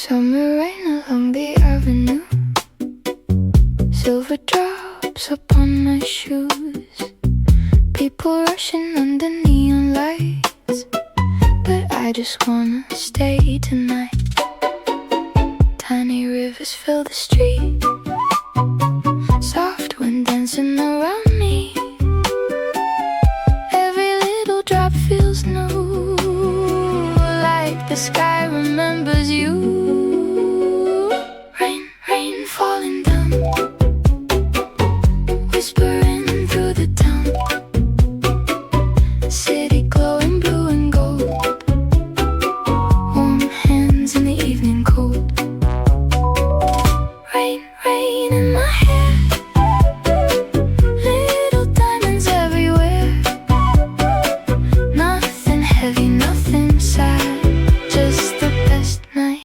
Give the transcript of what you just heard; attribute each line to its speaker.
Speaker 1: Summer rain along the avenue, silver drops upon my shoes. People rushing under neon lights, but I just wanna stay tonight. Tiny rivers fill the street, soft wind dancing around me. Every little drop feels new, like the sky remembers you. Rain, rain falling down, whispering through the town. City glowing blue and gold, warm hands in the evening cold. Rain, rain in my hair, little diamonds everywhere. Nothing heavy,